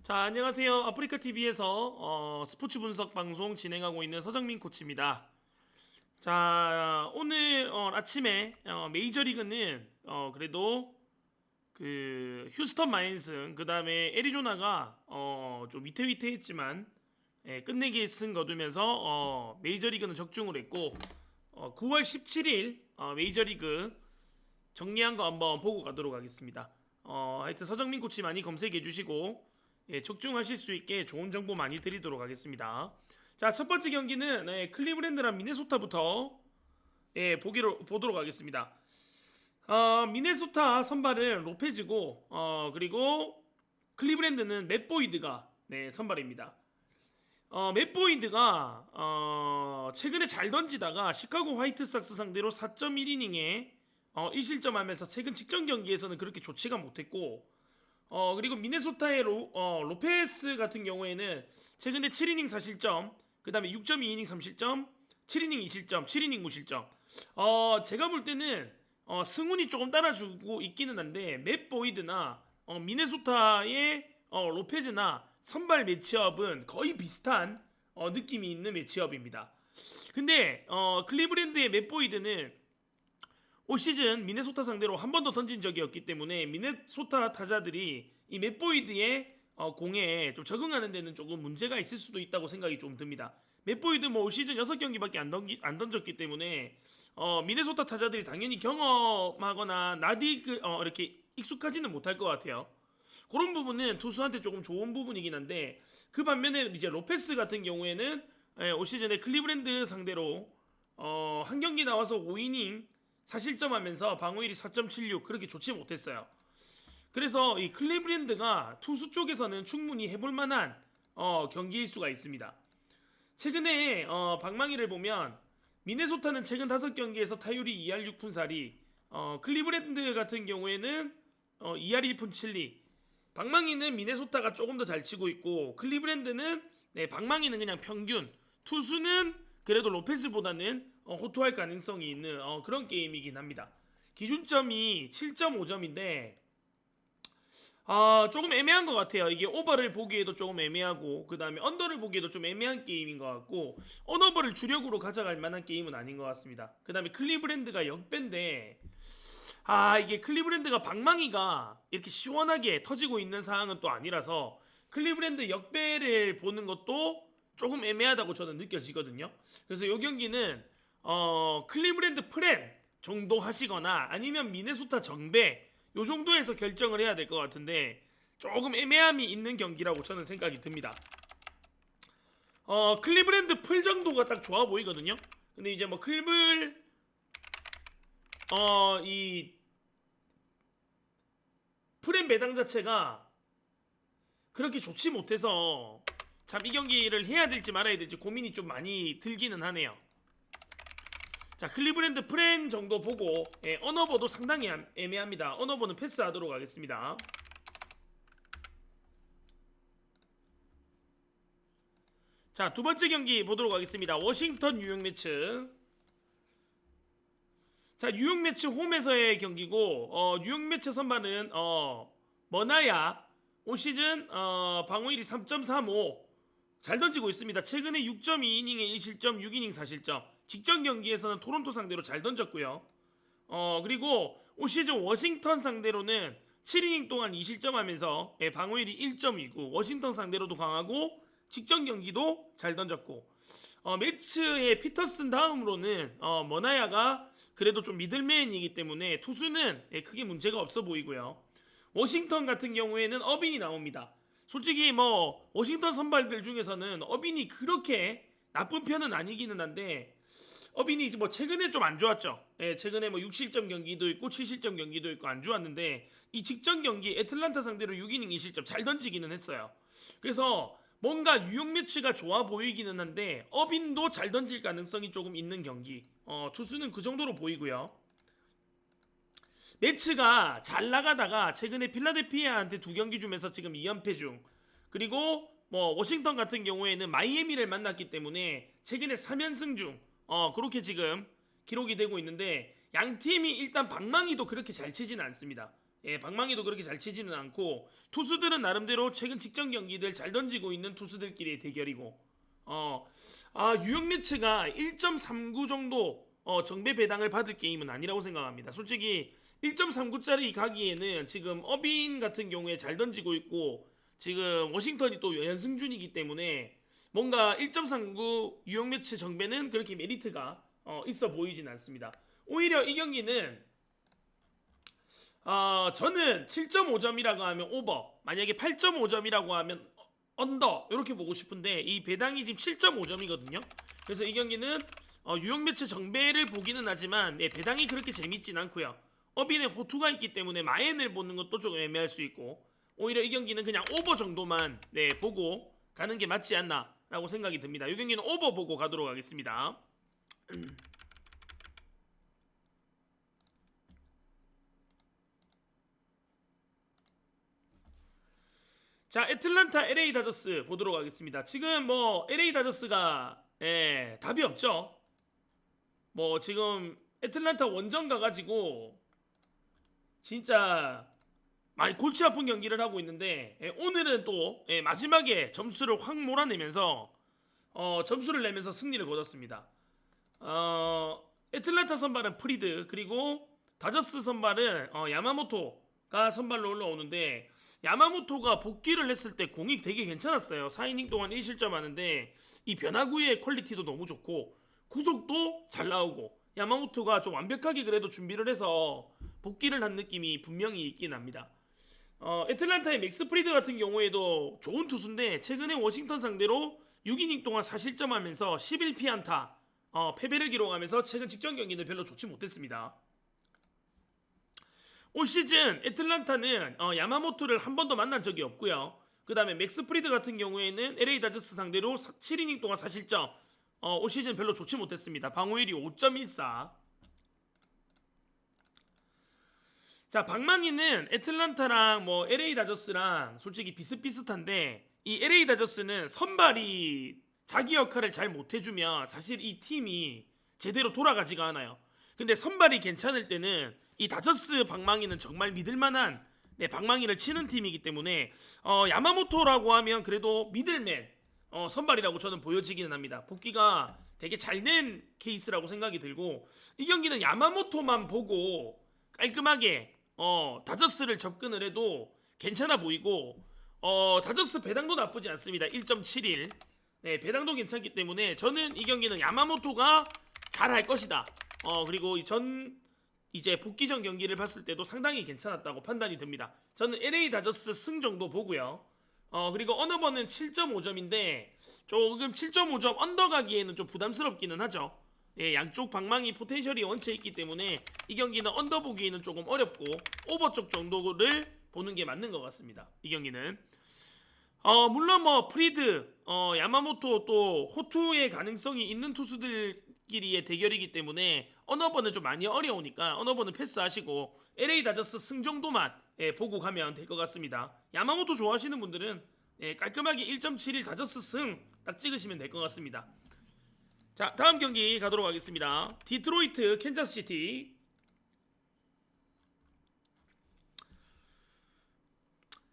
자, 안녕하세요. 아프리카TV에서 스포츠 분석 방송 진행하고 있는 서정민 코치입니다. 자, 오늘 아침에 메이저리그는 그래도 그 휴스턴 마인슨 그 다음에 애리조나가 좀 위태위태했지만 끝내기 승 거두면서 메이저리그는 적중을 했고 9월 17일 메이저리그 정리한 거 한번 보고 가도록 하겠습니다. 하여튼 서정민 코치 많이 검색해 주시고 적중하실 수 있게 좋은 정보 많이 드리도록 하겠습니다. 자, 첫 번째 경기는 클리브랜드랑 미네소타부터 보도록 하겠습니다. 미네소타 선발은 로페즈고 그리고 클리브랜드는 맷 보이드가 선발입니다. 맷 보이드가 최근에 잘 던지다가 시카고 화이트삭스 상대로 4.1이닝에 1실점하면서 최근 직전 경기에서는 그렇게 좋지가 못했고 그리고 미네소타의 로페스 같은 경우에는 최근에 7이닝 4실점, 그 다음에 6.2이닝 3실점, 7이닝 2실점, 7이닝 무실점. 제가 볼 때는 승운이 조금 따라주고 있기는 한데 맷 보이드나 미네소타의 로페즈나 선발 매치업은 거의 비슷한 느낌이 있는 매치업입니다. 근데 클리브랜드의 맷 보이드는 올 시즌 미네소타 상대로 한 번도 던진 적이 없기 때문에 미네소타 타자들이 이 맷보이드의 공에 좀 적응하는 데는 조금 문제가 있을 수도 있다고 생각이 좀 듭니다. 맷보이드 뭐 올 시즌 6경기밖에 안 던졌기 때문에 미네소타 타자들이 당연히 경험하거나 이렇게 익숙하지는 못할 것 같아요. 그런 부분은 투수한테 조금 좋은 부분이긴 한데 그 반면에 이제 로페스 같은 경우에는 올 시즌에 클리브랜드 상대로 한 경기 나와서 5이닝 4실점하면서 방어율이 4.76 그렇게 좋지 못했어요. 그래서 이 클리브랜드가 투수 쪽에서는 충분히 해볼 만한 경기일 수가 있습니다. 최근에 방망이를 보면 미네소타는 최근 5경기에서 타율이 2할 6푼 4리, 클리브랜드 같은 경우에는 2할 1푼 7리. 방망이는 미네소타가 조금 더 잘 치고 있고 클리브랜드는 방망이는 그냥 평균, 투수는 그래도 로페즈보다는 호투할 가능성이 있는 그런 게임이긴 합니다. 기준점이 7.5점인데 조금 애매한 것 같아요. 이게 오버를 보기에도 조금 애매하고 그 다음에 언더를 보기에도 좀 애매한 게임인 것 같고 언어버를 주력으로 가져갈 만한 게임은 아닌 것 같습니다. 그 다음에 클리브랜드가 역배인데 이게 클리브랜드가 방망이가 이렇게 시원하게 터지고 있는 상황은 또 아니라서 클리브랜드 역배를 보는 것도 조금 애매하다고 저는 느껴지거든요. 그래서 이 경기는 클리브랜드 프렌 정도 하시거나 아니면 미네소타 정배 요 정도에서 결정을 해야 될 것 같은데 조금 애매함이 있는 경기라고 저는 생각이 듭니다. 클리브랜드 풀 정도가 딱 좋아 보이거든요. 근데 이제 뭐 클블 이 프렌 배당 자체가 그렇게 좋지 못해서 참 이 경기를 해야 될지 말아야 될지 고민이 좀 많이 들기는 하네요. 자, 클리브랜드 프렌 정도 보고 언어버도 상당히 애매합니다. 언어버는 패스하도록 하겠습니다. 자, 두 번째 경기 보도록 하겠습니다. 워싱턴 뉴욕 매치. 자, 뉴욕 매치 홈에서의 경기고 뉴욕 매치 선발은 머나야 올 시즌 방어율이 3.35 잘 던지고 있습니다. 최근에 6.2이닝에 1실점, 6이닝 4실점. 직전 경기에서는 토론토 상대로 잘 던졌고요. 그리고 올 시즌 워싱턴 상대로는 7이닝 동안 2실점하면서 방어율이 1.29. 워싱턴 상대로도 강하고 직전 경기도 잘 던졌고 매츠의 피터슨 다음으로는 머나야가 그래도 좀 미들맨이기 때문에 투수는 크게 문제가 없어 보이고요. 워싱턴 같은 경우에는 어빈이 나옵니다. 솔직히 뭐 워싱턴 선발들 중에서는 어빈이 그렇게 나쁜 편은 아니기는 한데 어빈이 뭐 최근에 좀 안 좋았죠. 최근에 뭐 6실점 경기도 있고 7실점 경기도 있고 안 좋았는데 이 직전 경기 애틀란타 상대로 6이닝 2실점 잘 던지기는 했어요. 그래서 뭔가 뉴욕 매치가 좋아 보이기는 한데 어빈도 잘 던질 가능성이 조금 있는 경기. 투수는 그 정도로 보이고요. 매츠가 잘 나가다가 최근에 필라델피아한테 2경기 주면서 지금 2연패 중. 그리고 뭐 워싱턴 같은 경우에는 마이애미를 만났기 때문에 최근에 3연승 중. 그렇게 지금 기록이 되고 있는데 양 팀이 일단 방망이도 그렇게 잘 치지는 않습니다. 예, 방망이도 그렇게 잘 치지는 않고 투수들은 나름대로 최근 직전 경기들 잘 던지고 있는 투수들끼리의 대결이고 유영 매치가 1.39 정도 정배 배당을 받을 게임은 아니라고 생각합니다. 솔직히 1.39짜리 가기에는 지금 어빈 같은 경우에 잘 던지고 있고 지금 워싱턴이 또 연승 중이기 때문에 뭔가 1.39 유영 매치 정배는 그렇게 메리트가 있어 보이진 않습니다. 오히려 이 경기는 저는 7.5점이라고 하면 오버, 만약에 8.5점이라고 하면 언더 이렇게 보고 싶은데 이 배당이 지금 7.5점이거든요. 그래서 이 경기는 유영 매치 정배를 보기는 하지만 배당이 그렇게 재밌진 않고요. 어빈에 호투가 있기 때문에 마엔을 보는 것도 조금 애매할 수 있고 오히려 이 경기는 그냥 오버 정도만 보고 가는 게 맞지 않나 라고 생각이 듭니다. 이 경기는 오버 보고 가도록 하겠습니다. 자, 애틀란타 LA 다저스 보도록 하겠습니다. 지금 뭐 LA 다저스가 답이 없죠. 뭐 지금 애틀란타 원정 가가지고 진짜 많이 골치 아픈 경기를 하고 있는데 오늘은 또 마지막에 점수를 확 몰아내면서 점수를 내면서 승리를 거뒀습니다. 애틀란타 선발은 프리드, 그리고 다저스 선발은 야마모토가 선발로 올라오는데 야마모토가 복귀를 했을 때 공이 되게 괜찮았어요. 4이닝 동안 1실점 하는데 이 변화구의 퀄리티도 너무 좋고 구속도 잘 나오고 야마모토가 좀 완벽하게 그래도 준비를 해서 복귀를 한 느낌이 분명히 있긴 합니다. 애틀란타의 맥스 프리드 같은 경우에도 좋은 투수인데 최근에 워싱턴 상대로 6이닝 동안 4실점 하면서 11피안타 패배를 기록하면서 최근 직전 경기는 별로 좋지 못했습니다. 올 시즌 애틀란타는 야마모토를 한 번도 만난 적이 없고요. 그 다음에 맥스 프리드 같은 경우에는 LA 다저스 상대로 7이닝 동안 4실점 올 시즌 별로 좋지 못했습니다. 방어율이 5.14. 자, 방망이는 애틀란타랑 뭐 LA 다저스랑 솔직히 비슷비슷한데 이 LA 다저스는 선발이 자기 역할을 잘 못해주면 사실 이 팀이 제대로 돌아가지가 않아요. 근데 선발이 괜찮을 때는 이 다저스 방망이는 정말 믿을만한 방망이를 치는 팀이기 때문에 야마모토라고 하면 그래도 미들맨 선발이라고 저는 보여지기는 합니다. 복귀가 되게 잘 된 케이스라고 생각이 들고 이 경기는 야마모토만 보고 깔끔하게 다저스를 접근을 해도 괜찮아 보이고 다저스 배당도 나쁘지 않습니다. 1.71. 배당도 괜찮기 때문에 저는 이 경기는 야마모토가 잘할 것이다. 그리고 이제 복귀 전 경기를 봤을 때도 상당히 괜찮았다고 판단이 듭니다. 저는 LA 다저스 승 정도 보고요. 그리고 언어버는 7.5점인데 조금 7.5점 언더 가기에는 좀 부담스럽기는 하죠. 양쪽 방망이 포텐셜이 원체 있기 때문에 이 경기는 언더 보기에는 조금 어렵고 오버 쪽 정도를 보는 게 맞는 것 같습니다. 이 경기는 물론 뭐 프리드, 야마모토 또 호투의 가능성이 있는 투수들끼리의 대결이기 때문에 언어버는 좀 많이 어려우니까 언어버는 패스하시고 LA 다저스 승 정도만 보고 가면 될 것 같습니다. 야마모토 좋아하시는 분들은 깔끔하게 1.71 다저스 승 딱 찍으시면 될 것 같습니다. 자, 다음 경기 가도록 하겠습니다. 디트로이트 캔자스시티.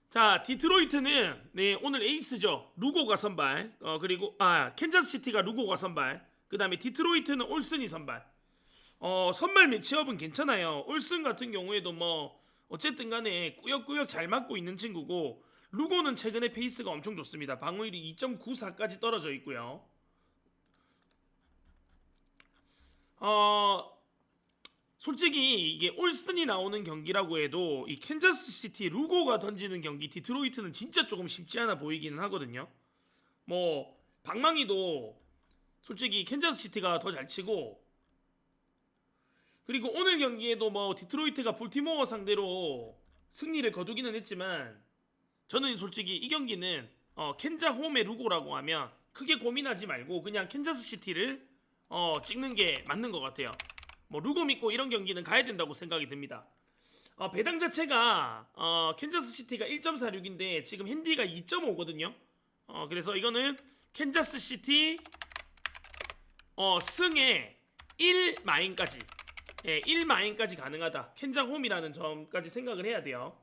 자, 디트로이트는 오늘 에이스죠. 루고가 선발. 그리고 캔자스시티가 루고가 선발. 그 다음에 디트로이트는 올슨이 선발. 선발 매치업은 괜찮아요. 올슨 같은 경우에도 뭐 어쨌든 간에 꾸역꾸역 잘 맞고 있는 친구고 루고는 최근에 페이스가 엄청 좋습니다. 방어율이 2.94까지 떨어져 있고요. 솔직히 이게 올슨이 나오는 경기라고 해도 이 캔자스시티 루고가 던지는 경기 디트로이트는 진짜 조금 쉽지 않아 보이기는 하거든요. 뭐 방망이도 솔직히 캔자스시티가 더 잘 치고 그리고 오늘 경기에도 뭐 디트로이트가 볼티모어 상대로 승리를 거두기는 했지만 저는 솔직히 이 경기는 캔자 홈의 루고라고 하면 크게 고민하지 말고 그냥 캔자스시티를 찍는 게 맞는 것 같아요. 뭐 루고 믿고 이런 경기는 가야 된다고 생각이 듭니다. 배당 자체가 캔자스시티가 1.46인데 지금 핸디가 2.5거든요. 그래서 이거는 캔자스시티 승에 1마인까지 예, 1마인까지 가능하다. 켄자 홈이라는 점까지 생각을 해야 돼요.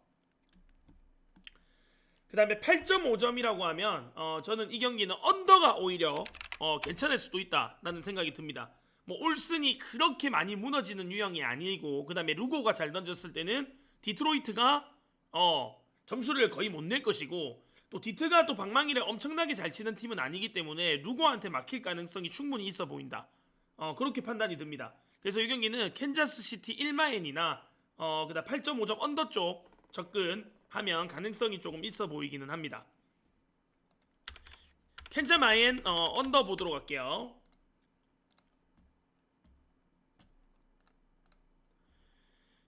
그 다음에 8.5점이라고 하면 저는 이 경기는 언더가 오히려 괜찮을 수도 있다라는 생각이 듭니다. 뭐 올슨이 그렇게 많이 무너지는 유형이 아니고, 그 다음에 루고가 잘 던졌을 때는 디트로이트가 점수를 거의 못 낼 것이고, 또 디트가 또 방망이를 엄청나게 잘 치는 팀은 아니기 때문에 루고한테 막힐 가능성이 충분히 있어 보인다. 그렇게 판단이 듭니다. 그래서 이 경기는 캔자스시티 1마인이나 그다음 8.5점 언더 쪽 접근하면 가능성이 조금 있어 보이기는 합니다. 캔자 마인 언더 보도록 할게요.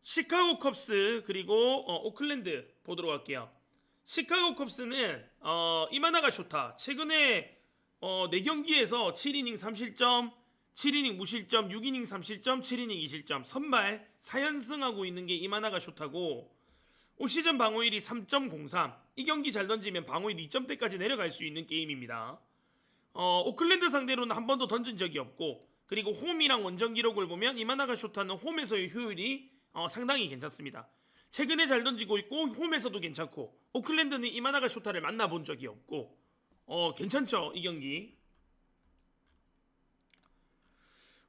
시카고 컵스 그리고 오클랜드 보도록 할게요. 시카고 컵스는 이마나가 쇼타 최근에 4경기에서 7이닝 3실점, 7이닝 무실점, 6이닝 3실점, 7이닝 2실점 선발 4연승하고 있는 게 이마나가 쇼타고, 올 시즌 방어율이 3.03. 이 경기 잘 던지면 방어율 2점대까지 내려갈 수 있는 게임입니다. 오클랜드 상대로는 한 번도 던진 적이 없고, 그리고 홈이랑 원정 기록을 보면 이마나가 쇼타는 홈에서의 효율이 상당히 괜찮습니다. 최근에 잘 던지고 있고 홈에서도 괜찮고, 오클랜드는 이마나가 쇼타를 만나본 적이 없고 괜찮죠 이 경기.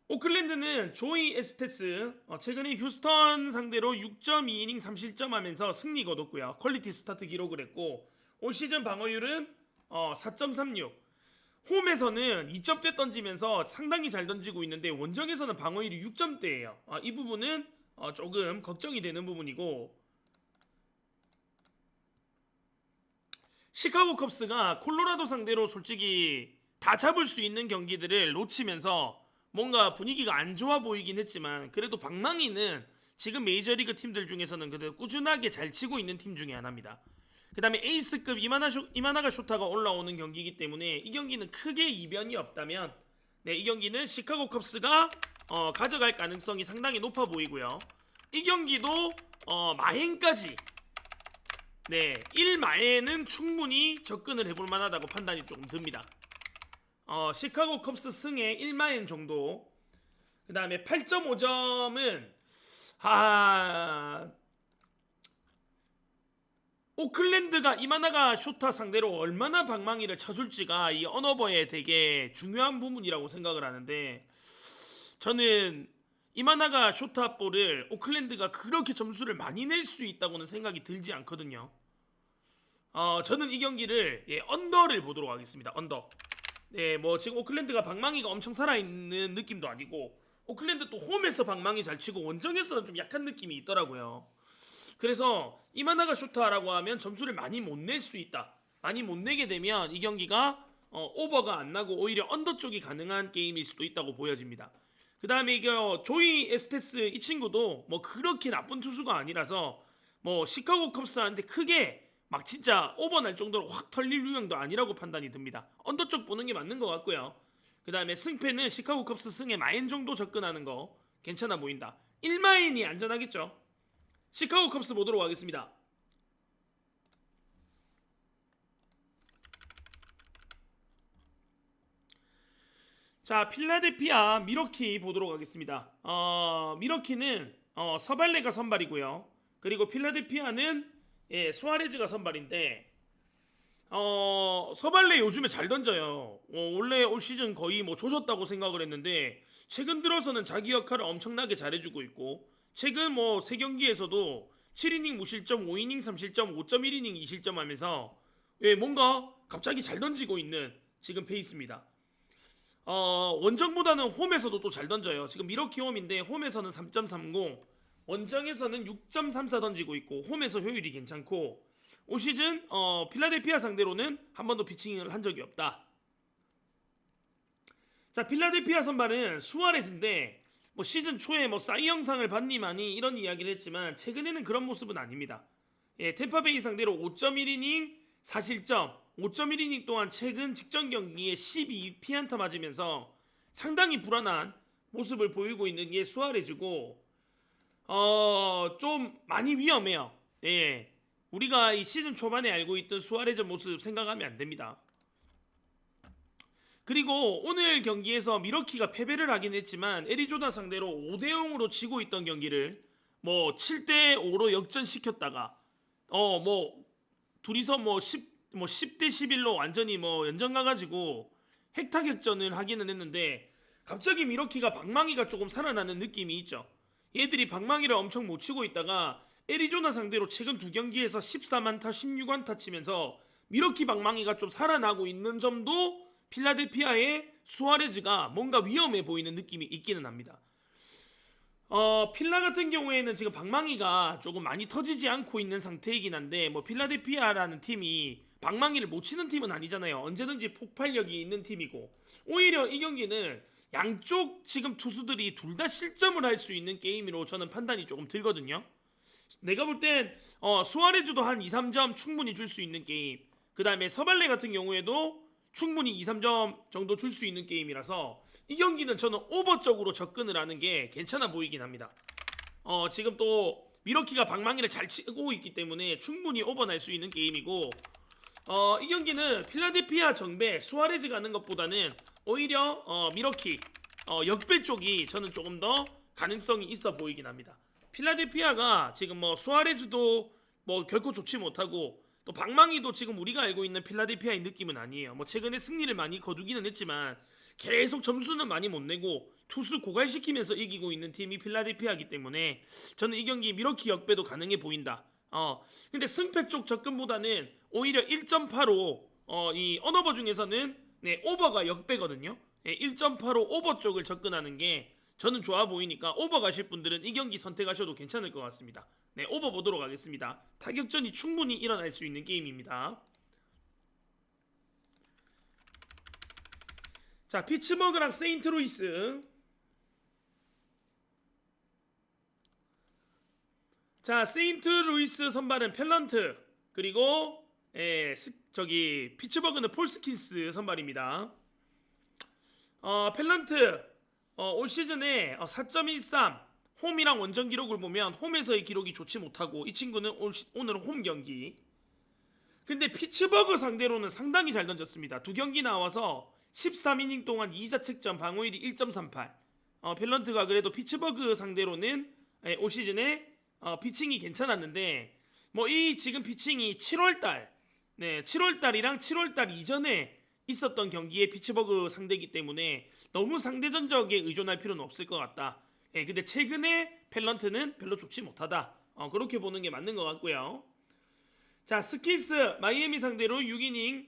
오클랜드는 조이 에스테스 최근에 휴스턴 상대로 6.2이닝 3실점 하면서 승리 거뒀고요. 퀄리티 스타트 기록을 했고, 올 시즌 방어율은 4.36. 홈에서는 2점대 던지면서 상당히 잘 던지고 있는데 원정에서는 방어율이 6점대예요. 이 부분은 조금 걱정이 되는 부분이고, 시카고 컵스가 콜로라도 상대로 솔직히 다 잡을 수 있는 경기들을 놓치면서 뭔가 분위기가 안 좋아 보이긴 했지만, 그래도 방망이는 지금 메이저리그 팀들 중에서는 그래도 꾸준하게 잘 치고 있는 팀 중에 하나입니다. 그 다음에 에이스급 이마나가 쇼타가 올라오는 경기이기 때문에 이 경기는 크게 이변이 없다면 이 경기는 시카고 컵스가 가져갈 가능성이 상당히 높아 보이고요. 이 경기도 마행까지 1마행은 충분히 접근을 해볼 만하다고 판단이 조금 듭니다. 시카고 컵스 승에 1마행 정도. 그 다음에 8.5점은 오클랜드가 이마나가 쇼타 상대로 얼마나 방망이를 쳐줄지가 이 언어버의 되게 중요한 부분이라고 생각을 하는데, 저는 이마나가 쇼타 볼을 오클랜드가 그렇게 점수를 많이 낼 수 있다고는 생각이 들지 않거든요. 저는 이 경기를 언더를 보도록 하겠습니다. 언더. 뭐 지금 오클랜드가 방망이가 엄청 살아있는 느낌도 아니고, 오클랜드 또 홈에서 방망이 잘 치고 원정에서는 좀 약한 느낌이 있더라고요. 그래서 이마나가 쇼타라고 하면 점수를 많이 못 낼 수 있다. 많이 못 내게 되면 이 경기가 오버가 안 나고 오히려 언더 쪽이 가능한 게임일 수도 있다고 보여집니다. 그 다음에 이게 조이 에스테스 이 친구도 뭐 그렇게 나쁜 투수가 아니라서 뭐 시카고 컵스한테 크게 막 진짜 오버 날 정도로 확 털릴 유형도 아니라고 판단이 듭니다. 언더 쪽 보는 게 맞는 것 같고요. 그 다음에 승패는 시카고 컵스 승에 마인 정도 접근하는 거 괜찮아 보인다. 1마인이 안전하겠죠. 시카고 컵스 보도록 하겠습니다. 자, 필라델피아 미러키 보도록 하겠습니다. 미러키는 서발레가 선발이고요. 그리고 필라델피아는 수아레즈가 선발인데, 서발레 요즘에 잘 던져요. 원래 올 시즌 거의 뭐 조졌다고 생각을 했는데 최근 들어서는 자기 역할을 엄청나게 잘해주고 있고, 최근 뭐 3경기에서도 7이닝 무실점, 5이닝 3실점, 5.1이닝 2실점 하면서 뭔가 갑자기 잘 던지고 있는 지금 페이스입니다. 원정보다는 홈에서도 또 잘 던져요. 지금 미러키 홈인데 홈에서는 3.30, 원정에서는 6.34 던지고 있고 홈에서 효율이 괜찮고, 올 시즌 필라델피아 상대로는 한 번도 피칭을 한 적이 없다. 자, 필라델피아 선발은 수아레즈인데 뭐 시즌 초에 뭐 사이 영상을 봤니 마니 이런 이야기를 했지만 최근에는 그런 모습은 아닙니다. 템파베이 상대로 5.1이닝 4실점, 5.1이닝 동안 최근 직전 경기에 12피안타 맞으면서 상당히 불안한 모습을 보이고 있는 게 수아레즈고, 좀 많이 위험해요. 우리가 이 시즌 초반에 알고 있던 수아레즈 모습 생각하면 안 됩니다. 그리고 오늘 경기에서 미러키가 패배를 하긴 했지만 애리조나 상대로 5대 0으로 지고 있던 경기를 뭐 7대 5로 역전시켰다가 뭐 둘이서 뭐 10대 11로 완전히 뭐 연전 가가지고 핵타격전을 하기는 했는데 갑자기 미러키가 방망이가 조금 살아나는 느낌이 있죠. 얘들이 방망이를 엄청 못 치고 있다가 애리조나 상대로 최근 두 경기에서 14만타 16안타 치면서 미러키 방망이가 좀 살아나고 있는 점도 필라델피아의 수아레즈가 뭔가 위험해 보이는 느낌이 있기는 합니다. 필라 같은 경우에는 지금 방망이가 조금 많이 터지지 않고 있는 상태이긴 한데 뭐 필라델피아라는 팀이 방망이를 못 치는 팀은 아니잖아요. 언제든지 폭발력이 있는 팀이고 오히려 이 경기는 양쪽 지금 투수들이 둘 다 실점을 할 수 있는 게임으로 저는 판단이 조금 들거든요. 내가 볼 땐 수아레즈도 한 2, 3점 충분히 줄 수 있는 게임, 그 다음에 서발레 같은 경우에도 충분히 2, 3점 정도 줄 수 있는 게임이라서 이 경기는 저는 오버 쪽으로 접근을 하는 게 괜찮아 보이긴 합니다. 지금 또 미러키가 방망이를 잘 치고 있기 때문에 충분히 오버 날 수 있는 게임이고 이 경기는 필라델피아 정배 수아레즈가 하는 것보다는 오히려 미러키 역배 쪽이 저는 조금 더 가능성이 있어 보이긴 합니다. 필라델피아가 지금 뭐 수아레즈도 뭐 결코 좋지 못하고 또 방망이도 지금 우리가 알고 있는 필라델피아의 느낌은 아니에요. 뭐 최근에 승리를 많이 거두기는 했지만 계속 점수는 많이 못 내고 투수 고갈시키면서 이기고 있는 팀이 필라델피아이기 때문에 저는 이 경기 미러키 역배도 가능해 보인다. 근데 승패 쪽 접근보다는 오히려 1.85 이 언어버 중에서는 오버가 역배거든요. 1.85 오버 쪽을 접근하는 게 저는 좋아 보이니까 오버 가실 분들은 이 경기 선택하셔도 괜찮을 것 같습니다. 오버 보도록 하겠습니다. 타격전이 충분히 일어날 수 있는 게임입니다. 자, 피츠버그랑 세인트루이스. 자, 세인트루이스 선발은 펠런트, 그리고 피츠버그는 폴스킨스 선발입니다. 펠런트 올 시즌에 4.13 홈이랑 원정 기록을 보면 홈에서의 기록이 좋지 못하고 이 친구는 오늘 홈 경기. 근데 피츠버그 상대로는 상당히 잘 던졌습니다. 두 경기 나와서 13이닝 동안 2자책점 방어율이 1.38. 펠런트가 그래도 피츠버그 상대로는 올 시즌에 피칭이 괜찮았는데 뭐 이 지금 피칭이 7월달 7월달이랑 7월달 이전에 있었던 경기의 피츠버그 상대이기 때문에 너무 상대 전적에 의존할 필요는 없을 것 같다. 근데 최근에 펠런트는 별로 좋지 못하다. 그렇게 보는 게 맞는 것 같고요. 자, 스킨스 마이애미 상대로 6이닝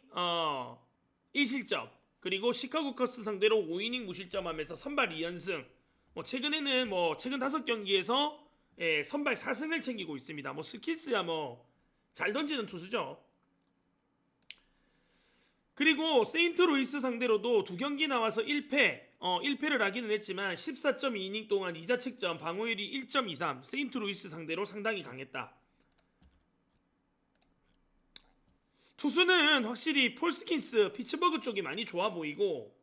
1실점, 그리고 시카고 커스 상대로 5이닝 무실점하면서 선발 2연승. 뭐 최근에는 뭐 최근 5경기에서 선발 4승을 챙기고 있습니다. 뭐 스킨스야 뭐 잘 던지는 투수죠. 그리고 세인트루이스 상대로도 두 경기 나와서 1패를 하기는 했지만 14.2이닝 동안 2자책점 방어율이 1.23. 세인트루이스 상대로 상당히 강했다. 투수는 확실히 폴스킨스 피츠버그 쪽이 많이 좋아 보이고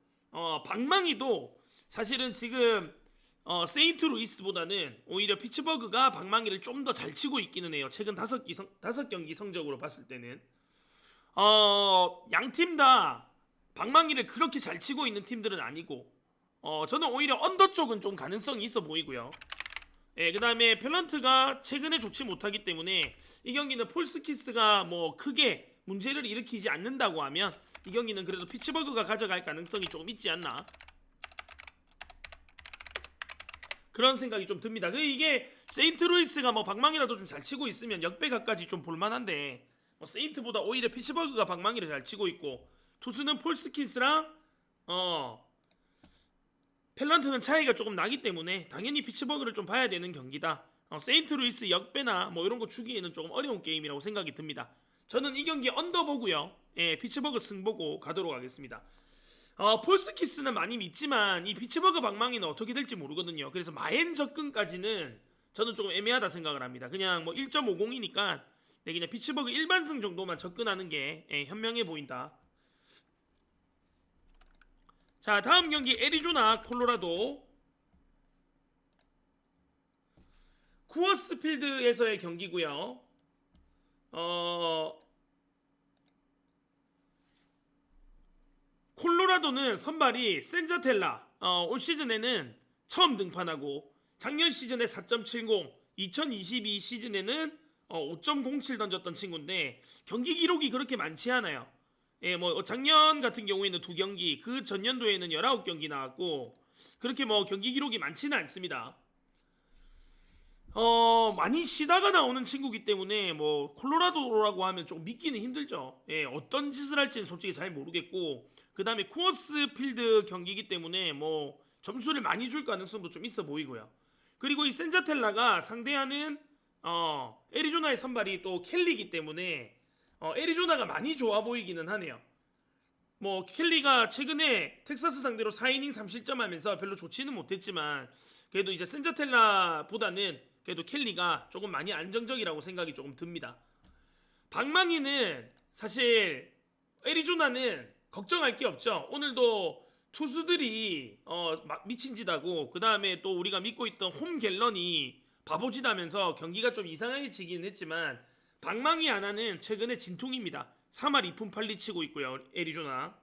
방망이도 사실은 지금 세인트루이스보다는 오히려 피츠버그가 방망이를 좀 더 잘 치고 있기는 해요. 최근 5경기 성적으로 봤을 때는 양팀 다 방망이를 그렇게 잘 치고 있는 팀들은 아니고 저는 오히려 언더 쪽은 좀 가능성이 있어 보이고요. 그 다음에 펠런트가 최근에 좋지 못하기 때문에 이 경기는 폴스키스가 뭐 크게 문제를 일으키지 않는다고 하면 이 경기는 그래도 피츠버그가 가져갈 가능성이 조금 있지 않나, 그런 생각이 좀 듭니다. 이게 세인트루이스가 뭐 방망이라도 좀 잘 치고 있으면 역배각까지 좀 볼만한데 세인트보다 오히려 피츠버그가 방망이를 잘 치고 있고 투수는 폴스킨스랑 펠런트는 차이가 조금 나기 때문에 당연히 피츠버그를 좀 봐야 되는 경기다. 세인트루이스 역배나 뭐 이런 거 주기에는 조금 어려운 게임이라고 생각이 듭니다. 저는 이 경기 언더 보고요. 피츠버그 승 보고 가도록 하겠습니다. 폴스키스는 많이 믿지만 이 피츠버그 방망이는 어떻게 될지 모르거든요. 그래서 마엔 접근까지는 저는 조금 애매하다 생각을 합니다. 그냥 뭐 1.50이니까 그냥 피츠버그 일반승 정도만 접근하는 게 현명해 보인다. 자, 다음 경기 애리조나 콜로라도 쿠어스 필드에서의 경기고요. 콜로라도는 선발이 센자텔라, 올 시즌에는 처음 등판하고 작년 시즌에 4.70, 2022 시즌에는 5.07 던졌던 친구인데 경기 기록이 그렇게 많지 않아요. 예, 뭐 작년 같은 경우에는 2경기, 그 전년도에는 19경기 나왔고 그렇게 뭐 경기 기록이 많지는 않습니다. 많이 쉬다가 나오는 친구기 때문에 뭐 콜로라도라고 하면 좀 믿기는 힘들죠. 예, 어떤 짓을 할지는 솔직히 잘 모르겠고 그 다음에 쿠어스 필드 경기이기 때문에 뭐 점수를 많이 줄 가능성도 좀 있어 보이고요. 그리고 이 센자텔라가 상대하는 애리조나의 선발이 또 켈리이기 때문에 애리조나가 많이 좋아 보이기는 하네요. 뭐 켈리가 최근에 텍사스 상대로 4이닝 3실점 하면서 별로 좋지는 못했지만 그래도 이제 센자텔라보다는 그래도 켈리가 조금 많이 안정적이라고 생각이 조금 듭니다. 방망이는 사실 애리조나는 걱정할 게 없죠. 오늘도 투수들이 미친 짓 하고 그 다음에 또 우리가 믿고 있던 홈 갤런이 바보짓 하면서 경기가 좀 이상하게 지긴 했지만 방망이 하나는 최근에 진통입니다. 3할 2푼 8리 치고 있고요. 애리조나.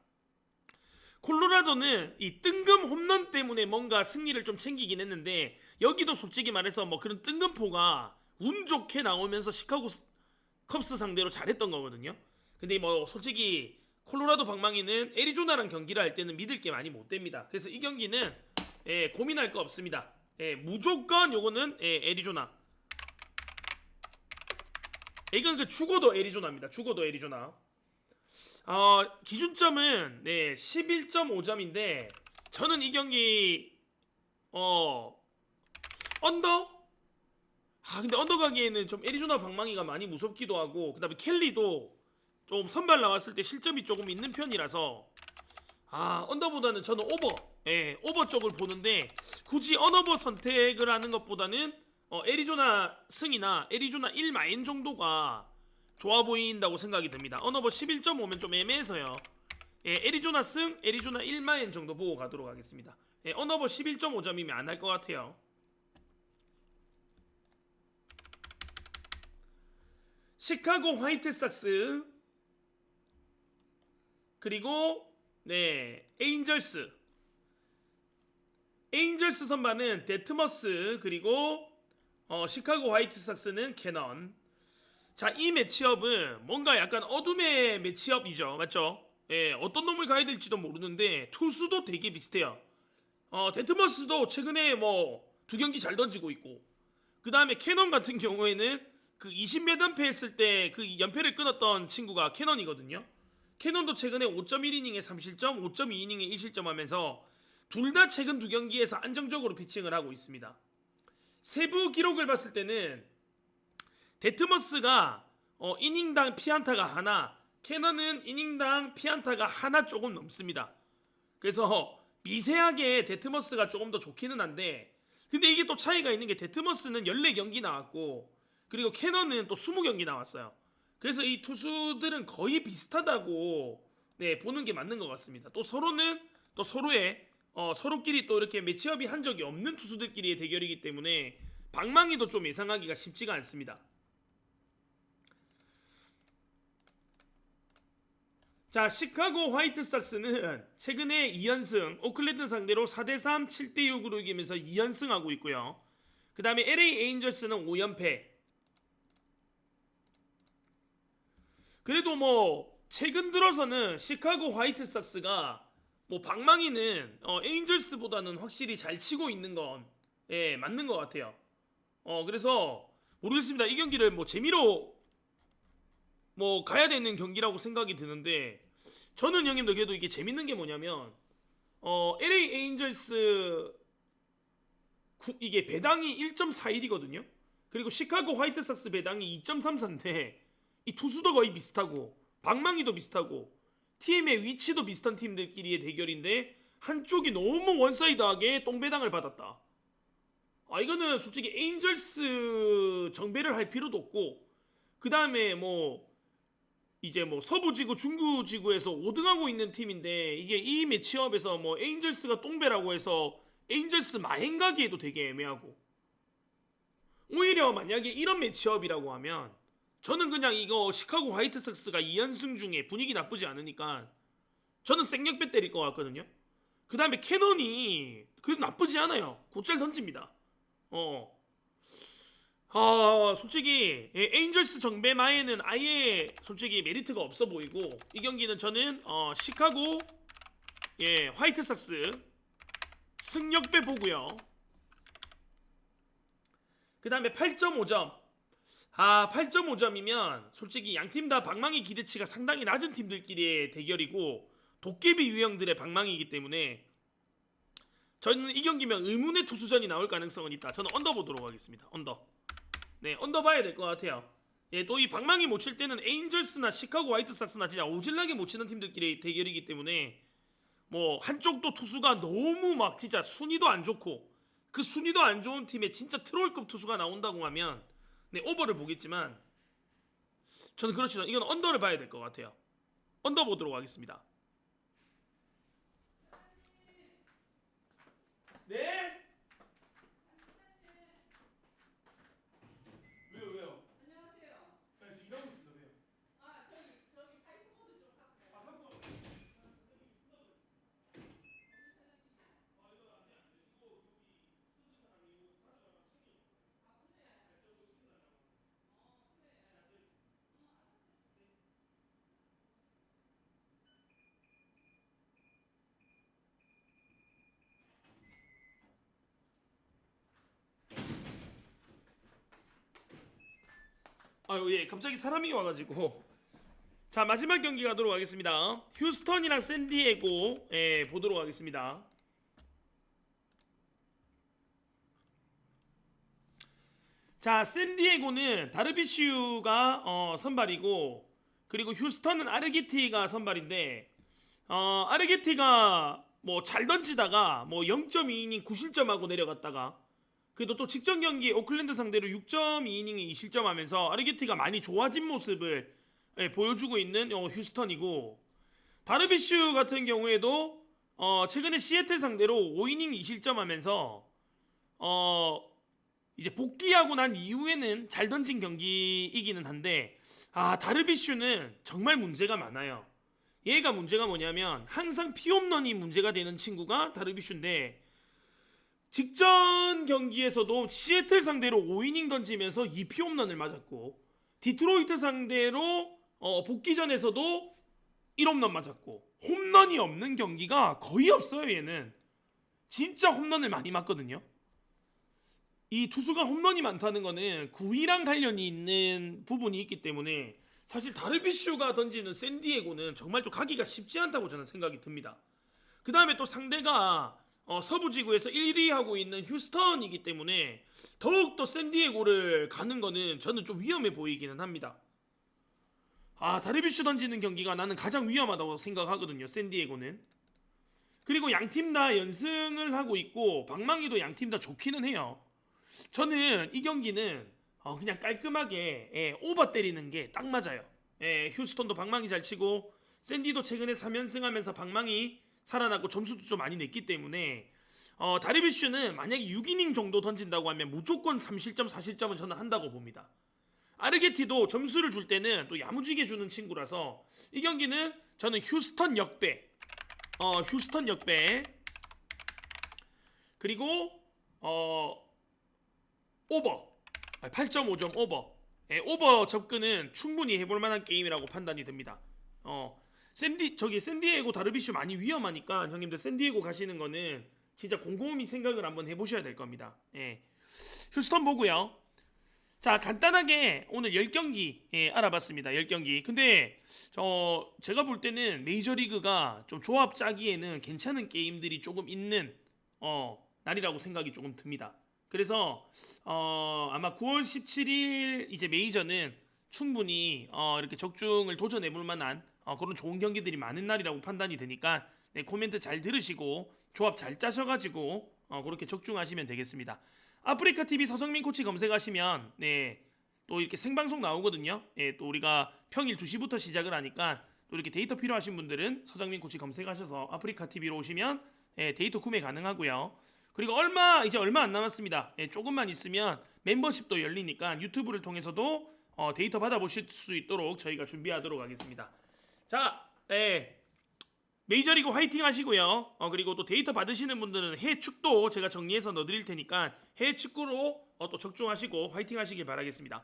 콜로라도는 이 뜬금 홈런 때문에 뭔가 승리를 좀 챙기긴 했는데 여기도 솔직히 말해서 뭐 그런 뜬금포가 운 좋게 나오면서 시카고 컵스 상대로 잘했던 거거든요. 근데 뭐 솔직히 콜로라도 방망이는 애리조나랑 경기를 할 때는 믿을 게 많이 못 됩니다. 그래서 이 경기는 고민할 거 없습니다. 무조건 요거는 애리조나. 이건 그 죽어도 애리조나입니다. 죽어도 애리조나. 기준점은 11.5점인데 저는 이 경기 언더? 근데 언더 가기에는 좀 애리조나 방망이가 많이 무섭기도 하고 그 다음에 켈리도 좀 선발 나왔을 때 실점이 조금 있는 편이라서 언더보다는 저는 오버 쪽을 보는데 굳이 언어버 선택을 하는 것보다는 애리조나 승이나 애리조나 1마인 정도가 좋아 보인다고 생각이 듭니다. 언어버 11.5면 좀 애매해서요. 애리조나 승, 애리조나 1마인 정도 보고 가도록 하겠습니다. 언어버 11.5점이면 안 할 것 같아요. 시카고 화이트삭스 그리고 에인절스 선발은 데트머스 그리고 시카고 화이트삭스는 캐넌. 자, 이 매치업은 뭔가 약간 어둠의 매치업이죠. 맞죠? 어떤 놈을 가야 될지도 모르는데 투수도 되게 비슷해요. 데트머스도 최근에 뭐 2경기 잘 던지고 있고 그 다음에 캐넌 같은 경우에는 그 20몇 연패 했을 때 그 연패를 끊었던 친구가 캐넌이거든요. 캐넌도 최근에 5.1이닝에 3실점, 5.2이닝에 1실점 하면서 둘 다 최근 2경기에서 안정적으로 피칭을 하고 있습니다. 세부 기록을 봤을 때는 데트머스가 이닝당 피안타가 하나, 캐넌은 이닝당 피안타가 하나 조금 넘습니다. 그래서 미세하게 데트머스가 조금 더 좋기는 한데 근데 이게 또 차이가 있는 게 데트머스는 14경기 나왔고 그리고 캐넌은 또 20경기 나왔어요. 그래서 이 투수들은 거의 비슷하다고 보는 게 맞는 것 같습니다. 또 서로는 또 서로의 서로끼리 또 이렇게 매치업이 한 적이 없는 투수들끼리의 대결이기 때문에 방망이도 좀 예상하기가 쉽지가 않습니다. 자, 시카고 화이트삭스는 최근에 2연승, 오클랜드 상대로 4대3, 7대6으로 이기면서 2연승하고 있고요. 그 다음에 LA 에인절스는 5연패. 그래도 뭐 최근 들어서는 시카고 화이트삭스가 뭐 방망이는 에인절스보다는 확실히 잘 치고 있는 건 맞는 것 같아요. 그래서 모르겠습니다. 이 경기를 뭐 재미로 뭐 가야 되는 경기라고 생각이 드는데 저는 형님들 그래도 이게 재밌는 게 뭐냐면 LA 에인절스 이게 배당이 1.41이거든요. 그리고 시카고 화이트삭스 배당이 2.34인데 이 투수도 거의 비슷하고 방망이도 비슷하고 팀의 위치도 비슷한 팀들끼리의 대결인데 한쪽이 너무 원사이드하게 똥배당을 받았다. 이거는 솔직히 에인절스 정배를 할 필요도 없고 그 다음에 뭐 이제 뭐 서부지구 중부지구에서 5등하고 있는 팀인데 이게 이 매치업에서 뭐 에인절스가 똥배라고 해서 에인절스 마행 가기에도 되게 애매하고 오히려 만약에 이런 매치업이라고 하면 저는 그냥 이거 시카고 화이트삭스가 2연승 중에 분위기 나쁘지 않으니까 저는 생역배 때릴 것 같거든요. 그 다음에 캐논이 그 나쁘지 않아요. 곧잘 던집니다. 솔직히 에인절스 정배 마에는 아예 솔직히 메리트가 없어 보이고 이 경기는 저는 시카고 화이트삭스 승역배 보고요. 그 다음에 8.5점. 8.5점이면 솔직히 양팀 다 방망이 기대치가 상당히 낮은 팀들끼리의 대결이고 도깨비 유형들의 방망이이기 때문에 저는 이 경기면 의문의 투수전이 나올 가능성은 있다. 저는 언더 보도록 하겠습니다. 언더. 네, 언더 봐야 될 것 같아요. 또 이 방망이 못 칠 때는 에인절스나 시카고 화이트삭스나 진짜 오질나게 못 치는 팀들끼리 대결이기 때문에 뭐 한쪽도 투수가 너무 막 진짜 순위도 안 좋고 그 순위도 안 좋은 팀에 진짜 트롤급 투수가 나온다고 하면 오버를 보겠지만 저는 그렇지 않아요. 이건 언더를 봐야 될 것 같아요. 언더 보도록 하겠습니다. 네? 왜요? 안녕하세요. 네, 저 일하고 있습니다. 왜요? 저기 파이터 모드 좀 갖고 가요. 갑자기 사람이 와가지고 자 마지막 경기 가도록 하겠습니다. 휴스턴이랑 샌디에고 보도록 하겠습니다. 자 샌디에고는 다르비슈가 선발이고 그리고 휴스턴은 아르기티가 선발인데 아르기티가 뭐 잘 던지다가 뭐 0.2이닝 9실점하고 내려갔다가 그래도 또 직전 경기 오클랜드 상대로 6.2이닝이 2실점하면서 아르기티가 많이 좋아진 모습을 보여주고 있는 휴스턴이고 다르비슈 같은 경우에도 최근에 시애틀 상대로 5이닝 2실점하면서 이제 복귀하고 난 이후에는 잘 던진 경기이기는 한데 다르비슈는 정말 문제가 많아요. 얘가 문제가 뭐냐면 항상 피홈런이 문제가 되는 친구가 다르비슈인데 직전 경기에서도 시애틀 상대로 5이닝 던지면서 2피홈런을 맞았고 디트로이트 상대로 복귀전에서도 1홈런 맞았고 홈런이 없는 경기가 거의 없어요. 얘는 진짜 홈런을 많이 맞거든요. 이 투수가 홈런이 많다는 거는 구위랑 관련이 있는 부분이 있기 때문에 사실 다르비슈가 던지는 샌디에고는 정말 좀 가기가 쉽지 않다고 저는 생각이 듭니다. 그 다음에 또 상대가 서부지구에서 1위 하고 있는 휴스턴이기 때문에 더욱더 샌디에고를 가는 거는 저는 좀 위험해 보이기는 합니다. 다르비슈 던지는 경기가 나는 가장 위험하다고 생각하거든요. 샌디에고는. 그리고 양팀 다 연승을 하고 있고 방망이도 양팀 다 좋기는 해요. 저는 이 경기는 그냥 깔끔하게 오버 때리는 게 딱 맞아요. 휴스턴도 방망이 잘 치고 샌디도 최근에 3연승 하면서 방망이 살아나고 점수도 좀 많이 냈기 때문에 다르비슈는 만약에 6이닝 정도 던진다고 하면 무조건 3실점 4실점은 저는 한다고 봅니다. 아르게티도 점수를 줄 때는 또 야무지게 주는 친구라서 이 경기는 저는 휴스턴 역배 휴스턴 역배 그리고 오버 8.5점 오버 오버 접근은 충분히 해볼 만한 게임이라고 판단이 듭니다. 샌디에고 다르비슈 많이 위험하니까 형님들 샌디에고 가시는 거는 진짜 곰곰이 생각을 한번 해보셔야 될 겁니다. 휴스턴 보고요. 자 간단하게 오늘 10경기 알아봤습니다. 10경기. 근데 제가 볼 때는 메이저리그가 좀 조합 짜기에는 괜찮은 게임들이 조금 있는 날이라고 생각이 조금 듭니다. 그래서 아마 9월 17일 이제 메이저는 충분히 이렇게 적중을 도전해볼 만한 그런 좋은 경기들이 많은 날이라고 판단이 되니까 코멘트 잘 들으시고 조합 잘 짜셔가지고 그렇게 적중하시면 되겠습니다. 아프리카 TV 서정민 코치 검색하시면 또 이렇게 생방송 나오거든요. 또 우리가 평일 2시부터 시작을 하니까 또 이렇게 데이터 필요하신 분들은 서정민 코치 검색하셔서 아프리카 TV로 오시면 데이터 구매 가능하고요. 그리고 얼마 안 남았습니다. 조금만 있으면 멤버십도 열리니까 유튜브를 통해서도 데이터 받아보실 수 있도록 저희가 준비하도록 하겠습니다. 자, 메이저리그 화이팅 하시고요. 그리고 또 데이터 받으시는 분들은 해외 축도 제가 정리해서 넣어드릴 테니까 해외 축구로 또 적중하시고 화이팅 하시길 바라겠습니다.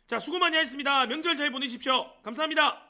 자, 수고 많이 하셨습니다. 명절 잘 보내십시오. 감사합니다.